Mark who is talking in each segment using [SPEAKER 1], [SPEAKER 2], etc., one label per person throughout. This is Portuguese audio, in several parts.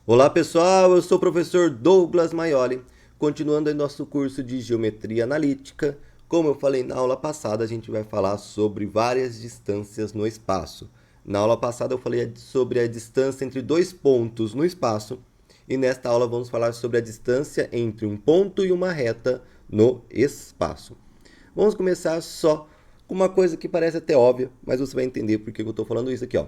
[SPEAKER 1] Olá pessoal, eu sou o professor Douglas Maioli, continuando aí nosso curso de Geometria Analítica. Como eu falei na aula passada, a gente vai falar sobre várias distâncias no espaço. Na aula passada eu falei sobre a distância entre dois pontos no espaço e nesta aula vamos falar sobre a distância entre um ponto e uma reta no espaço. Vamos começar só com uma coisa que parece até óbvia, mas você vai entender por que eu estou falando isso aqui, ó.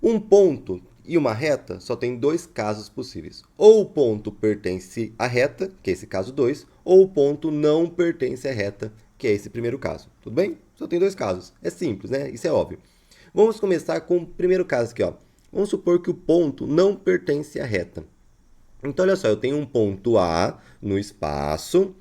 [SPEAKER 1] Um ponto e uma reta só tem dois casos possíveis. Ou o ponto pertence à reta, que é esse caso 2, ou o ponto não pertence à reta, que é esse primeiro caso. Tudo bem? Só tem dois casos. É simples, né? Isso é óbvio. Vamos começar com o primeiro caso aqui, ó. Vamos supor que o ponto não pertence à reta. Então, olha só, eu tenho um ponto A no espaço.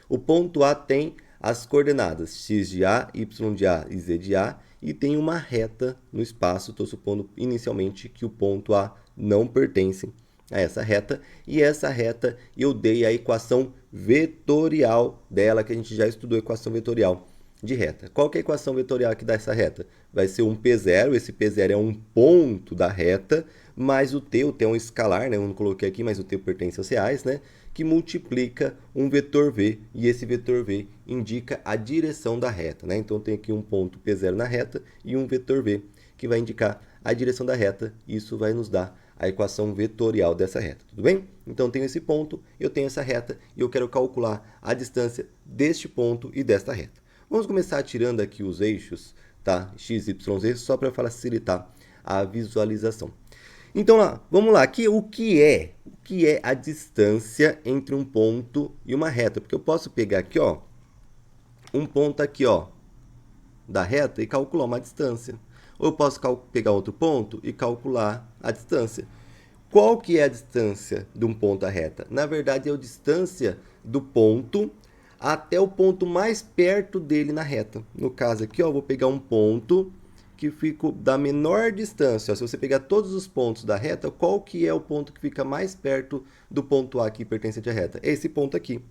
[SPEAKER 1] O ponto A tem as coordenadas x de A, y de A e z de A, e tem uma reta no espaço. Estou supondo inicialmente que o ponto A não pertence a essa reta, e essa reta eu dei a equação vetorial dela, que a gente já estudou a equação vetorial de reta. Qual que é a equação vetorial que dá essa reta? Vai ser um P0, esse P0 é um ponto da reta, mais o T é um escalar, né? Eu não coloquei aqui, mas o T pertence aos reais, né? Que multiplica um vetor V, e esse vetor V indica a direção da reta, né? Então tem aqui um ponto P0 na reta e um vetor V, que vai indicar a direção da reta, e isso vai nos dar a equação vetorial dessa reta, tudo bem? Então eu tenho esse ponto, eu tenho essa reta, e eu quero calcular a distância deste ponto e desta reta. Vamos começar tirando aqui os eixos, tá? X, Y, Z, só para facilitar a visualização. Então, vamos lá. Aqui, o que é a distância entre um ponto e uma reta? Porque eu posso pegar aqui, ó, um ponto aqui, ó, da reta e calcular uma distância. Ou eu posso pegar outro ponto e calcular a distância. Qual que é a distância de um ponto à reta? Na verdade, é a distância do ponto até o ponto mais perto dele na reta. No caso aqui, ó, eu vou pegar um ponto que fica da menor distância. Ó, se você pegar todos os pontos da reta, qual que é o ponto que fica mais perto do ponto A que pertence à reta? É esse ponto aqui.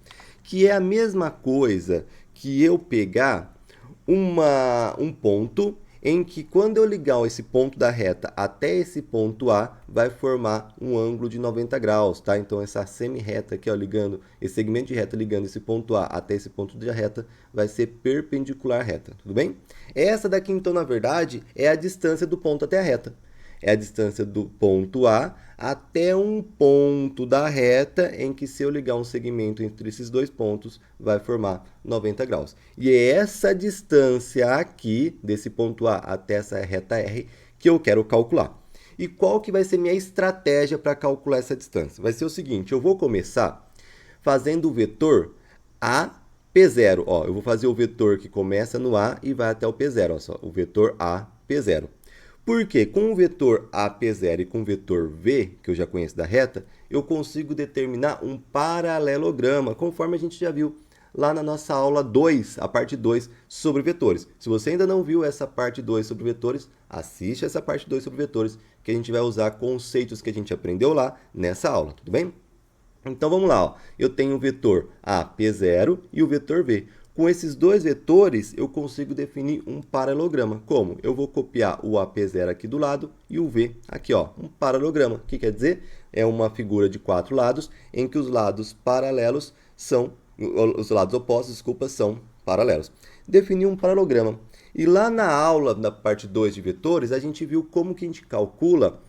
[SPEAKER 1] Que é a mesma coisa que eu pegar um ponto em que quando eu ligar esse ponto da reta até esse ponto A, vai formar um ângulo de 90 graus, tá? Então, essa semi-reta aqui, ó, ligando, esse segmento de reta ligando esse ponto A até esse ponto da reta, vai ser perpendicular à reta, tudo bem? Essa daqui, então, na verdade, é a distância do ponto até a reta. É a distância do ponto A até um ponto da reta em que, se eu ligar um segmento entre esses dois pontos, vai formar 90 graus. E é essa distância aqui, desse ponto A até essa reta R, que eu quero calcular. E qual que vai ser minha estratégia para calcular essa distância? Vai ser o seguinte, eu vou começar fazendo o vetor A P0. Ó, eu vou fazer o vetor que começa no A e vai até o P0. Ó, só, o vetor A P0. Porque com o vetor AP0 e com o vetor V, que eu já conheço da reta, eu consigo determinar um paralelograma, conforme a gente já viu lá na nossa aula 2, a parte 2 sobre vetores. Se você ainda não viu essa parte 2 sobre vetores, assiste essa parte 2 sobre vetores, que a gente vai usar conceitos que a gente aprendeu lá nessa aula, tudo bem? Então vamos lá, ó. Eu tenho o vetor AP0 e o vetor V. Com esses dois vetores, eu consigo definir um paralelograma. Como? Eu vou copiar o AP0 aqui do lado e o V aqui, ó, um paralelograma. O que quer dizer? É uma figura de quatro lados, em que os lados paralelos são, os lados opostos, desculpa, são paralelos. Definir um paralelograma. E lá na aula, na parte 2 de vetores, a gente viu como que a gente calcula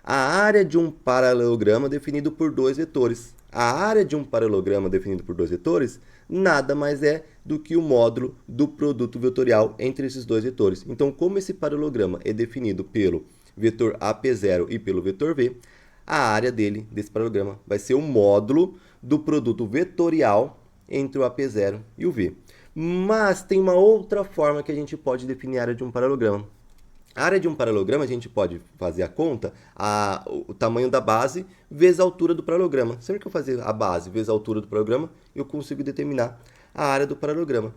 [SPEAKER 1] a área de um paralelograma definido por dois vetores. A área de um paralelograma definido por dois vetores nada mais é do que o módulo do produto vetorial entre esses dois vetores. Então, como esse paralelograma é definido pelo vetor AP0 e pelo vetor V, a área dele, desse paralelograma, vai ser o módulo do produto vetorial entre o AP0 e o V. Mas tem uma outra forma que a gente pode definir a área de um paralelograma. A área de um paralelograma, a gente pode fazer a conta, o tamanho da base vezes a altura do paralelograma. Sempre que eu fazer a base vezes a altura do paralelograma, eu consigo determinar a área do paralelograma.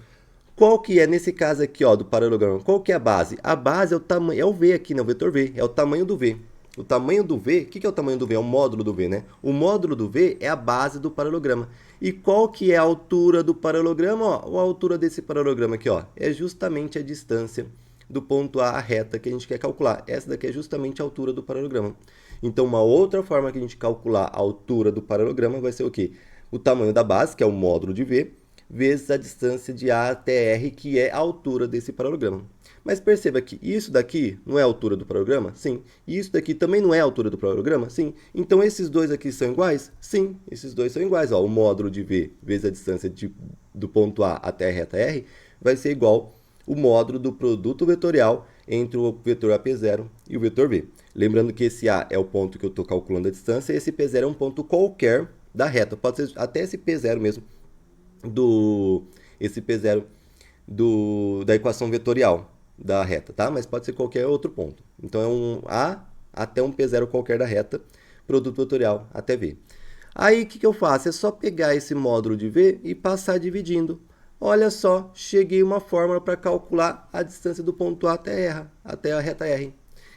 [SPEAKER 1] Qual que é, nesse caso aqui, ó, do paralelograma, qual que é a base? A base é o tamanho, é o V aqui, né, o vetor V, é o tamanho do V. O tamanho do V, o que é o tamanho do V? É o módulo do V, né? O módulo do V é a base do paralelograma. E qual que é a altura do paralelograma? Ó, a altura desse paralelograma aqui, ó, é justamente a distância do ponto A à reta que a gente quer calcular. Essa daqui é justamente a altura do paralelograma. Então, uma outra forma que a gente calcular a altura do paralelogramo vai ser o quê? O tamanho da base, que é o módulo de V, vezes a distância de A até R, que é a altura desse paralelogramo. Mas perceba que isso daqui não é a altura do paralelogramo? Sim. E isso daqui também não é a altura do paralelogramo? Sim. Então, esses dois aqui são iguais? Sim, esses dois são iguais. Ó, o módulo de V vezes a distância do ponto A até a reta R vai ser igual o módulo do produto vetorial entre o vetor AP0 e o vetor V. Lembrando que esse A é o ponto que eu estou calculando a distância e esse P0 é um ponto qualquer da reta. Pode ser até esse P0 mesmo, esse P0 da equação vetorial da reta, tá? Mas pode ser qualquer outro ponto. Então é um A até um P0 qualquer da reta, produto vetorial até V. Aí o que eu faço? É só pegar esse módulo de V e passar dividindo. Olha só, cheguei a uma fórmula para calcular a distância do ponto A até a reta R.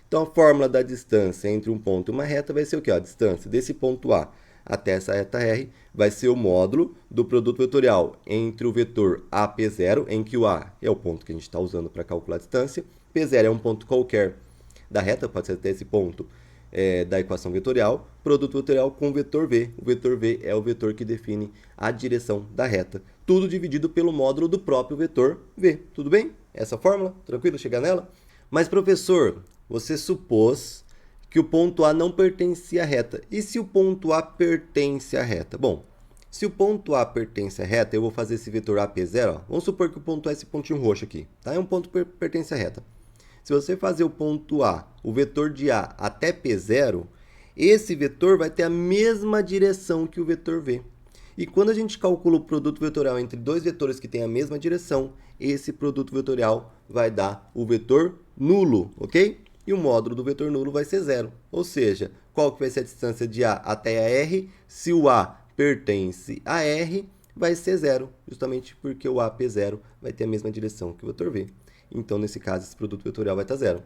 [SPEAKER 1] Então, a fórmula da distância entre um ponto e uma reta vai ser o quê? A distância desse ponto A até essa reta R vai ser o módulo do produto vetorial entre o vetor AP0, em que o A é o ponto que a gente está usando para calcular a distância, P0 é um ponto qualquer da reta, pode ser até esse ponto da equação vetorial, produto vetorial com o vetor V. O vetor V é o vetor que define a direção da reta. Tudo dividido pelo módulo do próprio vetor V. Tudo bem? Essa fórmula? Tranquilo chegar nela? Mas, professor, você supôs que o ponto A não pertencia à reta. E se o ponto A pertence à reta? Bom, se o ponto A pertence à reta, eu vou fazer esse vetor AP0. Ó. Vamos supor que o ponto A é esse pontinho roxo aqui. Tá? É um ponto que pertence à reta. Se você fazer o ponto A, o vetor de A até P0, esse vetor vai ter a mesma direção que o vetor V. E quando a gente calcula o produto vetorial entre dois vetores que têm a mesma direção, esse produto vetorial vai dar o vetor nulo, ok? E o módulo do vetor nulo vai ser zero. Ou seja, qual que vai ser a distância de A até a R? Se o A pertence a R, vai ser zero, justamente porque o AP0 vai ter a mesma direção que o vetor V. Então, nesse caso, esse produto vetorial vai estar zero.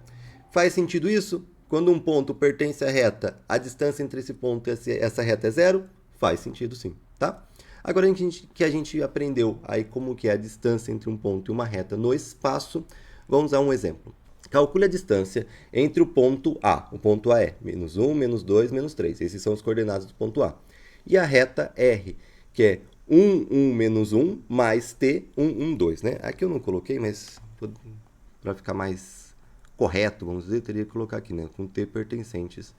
[SPEAKER 1] Faz sentido isso? Quando um ponto pertence à reta, a distância entre esse ponto e essa reta é zero? Faz sentido sim, tá? Agora que a gente aprendeu aí como que é a distância entre um ponto e uma reta no espaço, vamos a um exemplo. Calcule a distância entre o ponto A. O ponto A é menos 1, menos 2, menos 3. Esses são os coordenados do ponto A. E a reta R, que é 1, 1, menos 1, mais T, 1, 1, 2. Né? Aqui eu não coloquei, mas para ficar mais correto, vamos dizer, teria que colocar aqui, né? Com T pertencentes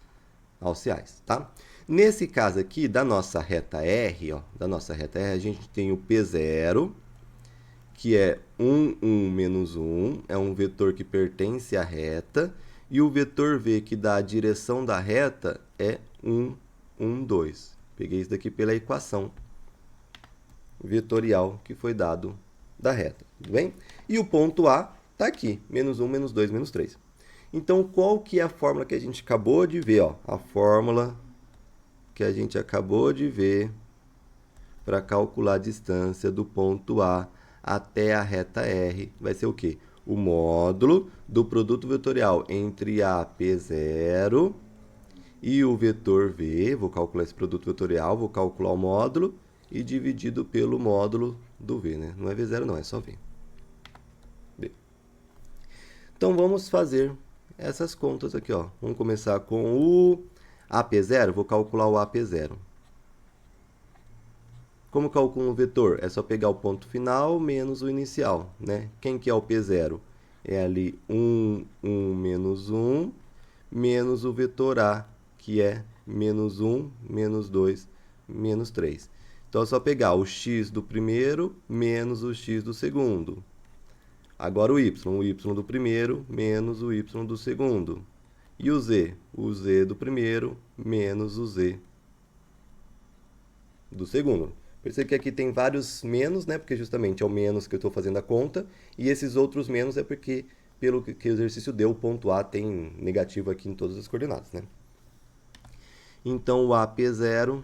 [SPEAKER 1] aos reais, tá? Nesse caso aqui, da nossa reta R, ó, a gente tem o P0, que é 1, 1, menos 1, é um vetor que pertence à reta, e o vetor V, que dá a direção da reta, é 1, 1, 2. Peguei isso daqui pela equação vetorial que foi dado da reta, tudo bem? E o ponto A está aqui, menos 1, menos 2, menos 3. Então, qual que é a fórmula que a gente acabou de ver? Ó? A fórmula que a gente acabou de ver para calcular a distância do ponto A até a reta R vai ser o quê? O módulo do produto vetorial entre a P0 e o vetor V. Vou calcular esse produto vetorial, vou calcular o módulo e dividido pelo módulo do V. Né? Não é V0 não, é só V. Então, vamos fazer essas contas aqui. Ó. Vamos começar com o AP0. Vou calcular o AP0. Como calculo um vetor? É só pegar o ponto final menos o inicial. Né? Quem que é o P0? É ali 1, 1, menos 1, menos o vetor A, que é menos 1, menos 2, menos 3. Então, é só pegar o x do primeiro menos o x do segundo. Agora o y do primeiro menos o y do segundo. E o z do primeiro menos o z do segundo. Percebe que aqui tem vários menos, né? Porque justamente é o menos que eu estou fazendo a conta. E esses outros menos é porque, pelo que o exercício deu, o ponto A tem negativo aqui em todas as coordenadas, né? Então, o AP0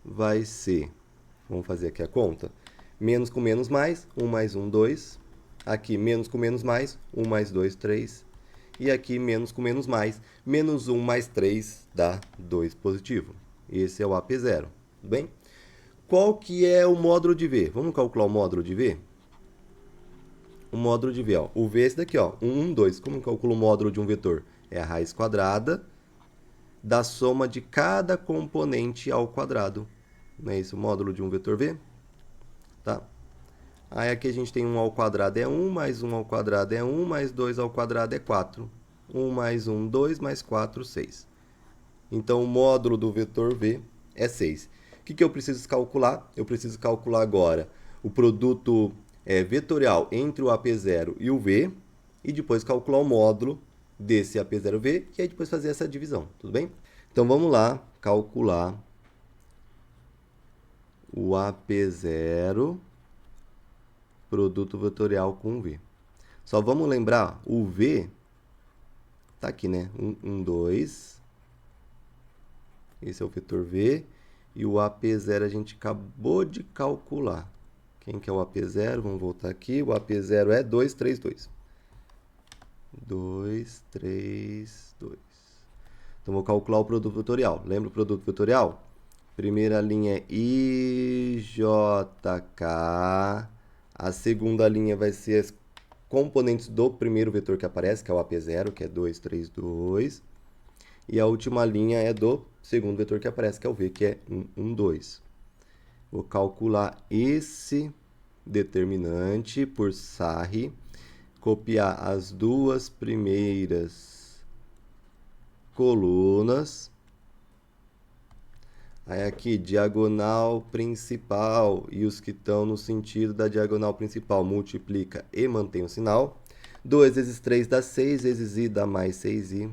[SPEAKER 1] vai ser... Vamos fazer aqui a conta. Menos com menos mais, 1 mais 1, 2. Aqui, menos com menos mais, 1 mais 2, 3. E aqui, menos com menos mais, menos 1 mais 3 dá 2 positivo. Esse é o AP0, tudo bem? Qual que é o módulo de V? Vamos calcular o módulo de V? O módulo de V, ó. O V é esse daqui, ó, 1, 1, 2. Como calcula o módulo de um vetor? É a raiz quadrada da soma de cada componente ao quadrado. Não é isso o módulo de um vetor V? Tá? Aí aqui a gente tem 1 ao quadrado é 1, mais 1 ao quadrado é 1, mais 2 ao quadrado é 4. 1 mais 1, 2, mais 4, 6. Então, o módulo do vetor V é 6. O que eu preciso calcular? Eu preciso calcular agora o produto vetorial entre o AP0 e o V, e depois calcular o módulo desse AP0V, e aí depois fazer essa divisão, tudo bem? Então, vamos lá calcular o AP0 produto vetorial com V. Só vamos lembrar, o V tá aqui, né? 1, 2. Esse é o vetor V. E o AP0 a gente acabou de calcular. Quem que é o AP0? Vamos voltar aqui. O AP0 é 2, 3, 2. 2, 3, 2. Então, vou calcular o produto vetorial. Lembra o produto vetorial? Primeira linha é IJK. A segunda linha vai ser as componentes do primeiro vetor que aparece, que é o AP0, que é 2, 3, 2. E a última linha é do segundo vetor que aparece, que é o V, que é 1, 1, 2. Vou calcular esse determinante por Sarri, copiar as duas primeiras colunas. Aí aqui, diagonal principal, e os que estão no sentido da diagonal principal, multiplica e mantém o sinal. 2 vezes 3 dá 6, vezes i dá mais 6i.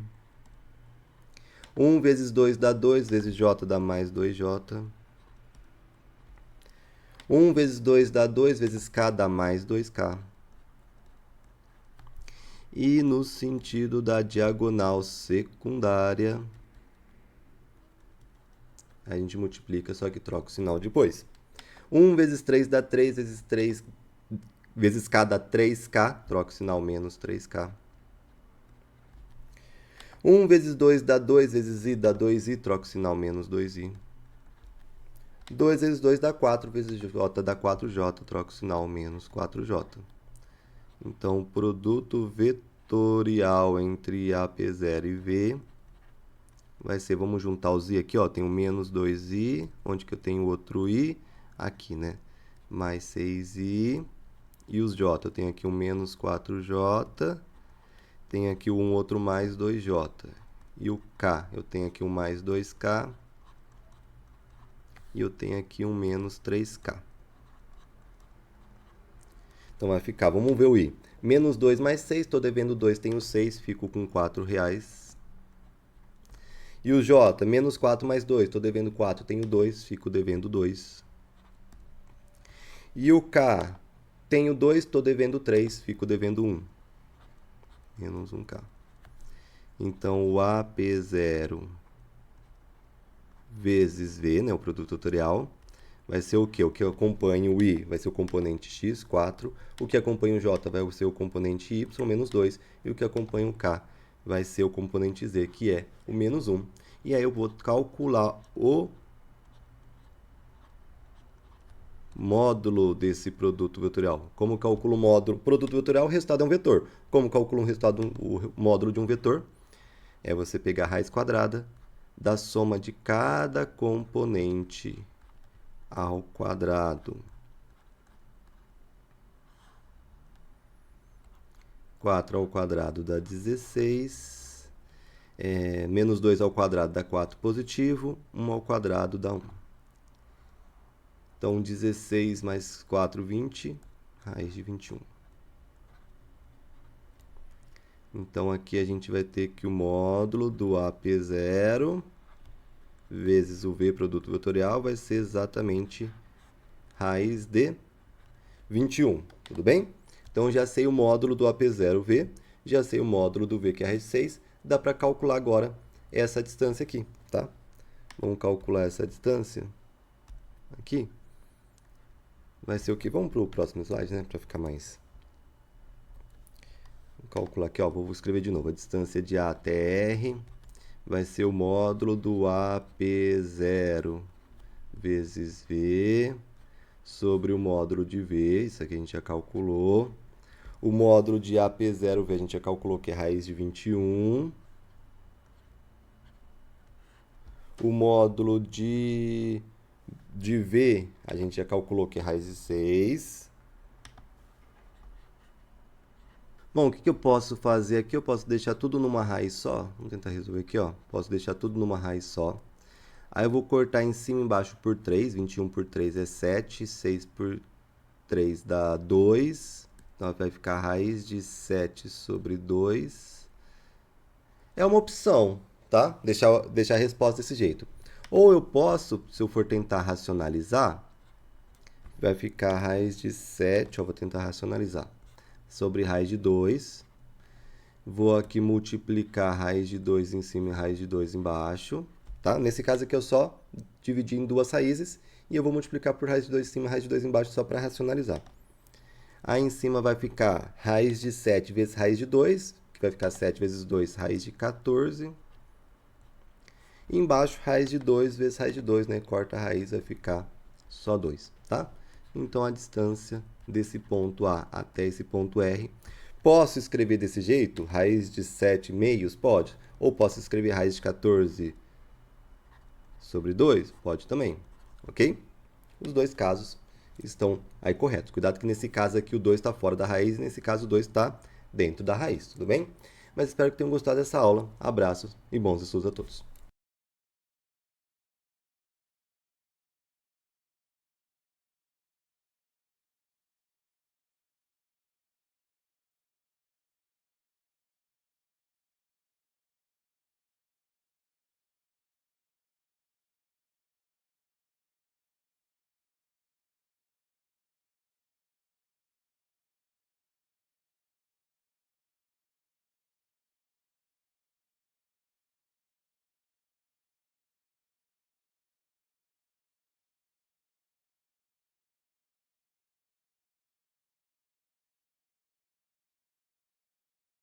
[SPEAKER 1] 1 vezes 2 dá 2, vezes j dá mais 2j. 1 vezes 2 dá 2, vezes k dá mais 2k. E no sentido da diagonal secundária, a gente multiplica, só que troca o sinal depois. 1 vezes 3 dá 3, vezes 3 vezes k dá 3k, troca o sinal menos 3k. 1 vezes 2 dá 2, vezes i dá 2i, troca o sinal menos 2i. 2 vezes 2 dá 4, vezes j dá 4j, troca o sinal menos 4j. Então, o produto vetorial entre AP0 e V vai ser, vamos juntar os i aqui, ó, tem o menos 2i, onde que eu tenho outro i? Aqui, né? Mais 6i. E os j, eu tenho aqui o menos 4j, tenho aqui um outro mais 2j. E o k, eu tenho aqui um mais 2k, e eu tenho aqui um menos 3k. Então, vai ficar, vamos ver o i. Menos 2 mais 6, estou devendo 2, tenho 6, fico com R$4. E o j, menos 4 mais 2, estou devendo 4, tenho 2, fico devendo 2. E o k, tenho 2, estou devendo 3, fico devendo 1. Menos 1k. Então, o AP0 vezes V, né, o produto vetorial, vai ser o quê? O que acompanha o i vai ser o componente x, 4. O que acompanha o j vai ser o componente y, menos 2. E o que acompanha o k vai ser o componente z, que é o menos 1. E aí eu vou calcular o módulo desse produto vetorial. Como calculo o módulo? Produto vetorial, o resultado é um vetor. Como calculo o módulo de um vetor? É você pegar a raiz quadrada da soma de cada componente ao quadrado. 4 ao quadrado dá 16. Menos 2 ao quadrado dá 4 positivo. 1 ao quadrado dá 1. Então, 16 mais 4, 20. Raiz de 21. Então, aqui a gente vai ter que o módulo do AP0 vezes o V, produto vetorial, vai ser exatamente raiz de 21. Tudo bem? Então, já sei o módulo do AP0V, já sei o módulo do V, que é a raiz de 6. Dá para calcular agora essa distância aqui, tá? Vamos calcular essa distância aqui. Vai ser o quê? Vamos para o próximo slide, né? Para ficar mais... Vou calcular aqui, ó. Vou escrever de novo. A distância de A até R vai ser o módulo do AP0 vezes V sobre o módulo de V. Isso aqui a gente já calculou. O módulo de AP0V a gente já calculou que é raiz de 21. O módulo de V, a gente já calculou que é raiz de 6. Bom, o que eu posso fazer aqui? Eu posso deixar tudo numa raiz só. Vamos tentar resolver aqui, ó. Posso deixar tudo numa raiz só. Aí eu vou cortar em cima e embaixo por 3. 21 por 3 é 7. 6 por 3 dá 2. Então vai ficar a raiz de 7 sobre 2. É uma opção, tá? Deixar a resposta desse jeito. Ou eu posso, se eu for tentar racionalizar, vai ficar a raiz de 7. Ó, vou tentar racionalizar. Sobre raiz de 2. Vou aqui multiplicar a raiz de 2 em cima e a raiz de 2 embaixo. Tá? Nesse caso aqui eu só dividi em duas raízes e eu vou multiplicar por raiz de 2 em cima e raiz de 2 embaixo só para racionalizar. Aí em cima vai ficar raiz de 7 vezes raiz de 2, que vai ficar 7 vezes 2, raiz de 14. E embaixo, raiz de 2 vezes raiz de 2, né? Corta a raiz, vai ficar só 2, tá? Então, a distância desse ponto A até esse ponto R. Posso escrever desse jeito? Raiz de 7 meios? Pode. Ou posso escrever raiz de 14 sobre 2? Pode também, ok? Os dois casos estão aí corretos. Cuidado que nesse caso aqui o 2 está fora da raiz e nesse caso o 2 está dentro da raiz, tudo bem? Mas espero que tenham gostado dessa aula. Abraços e bons estudos a todos.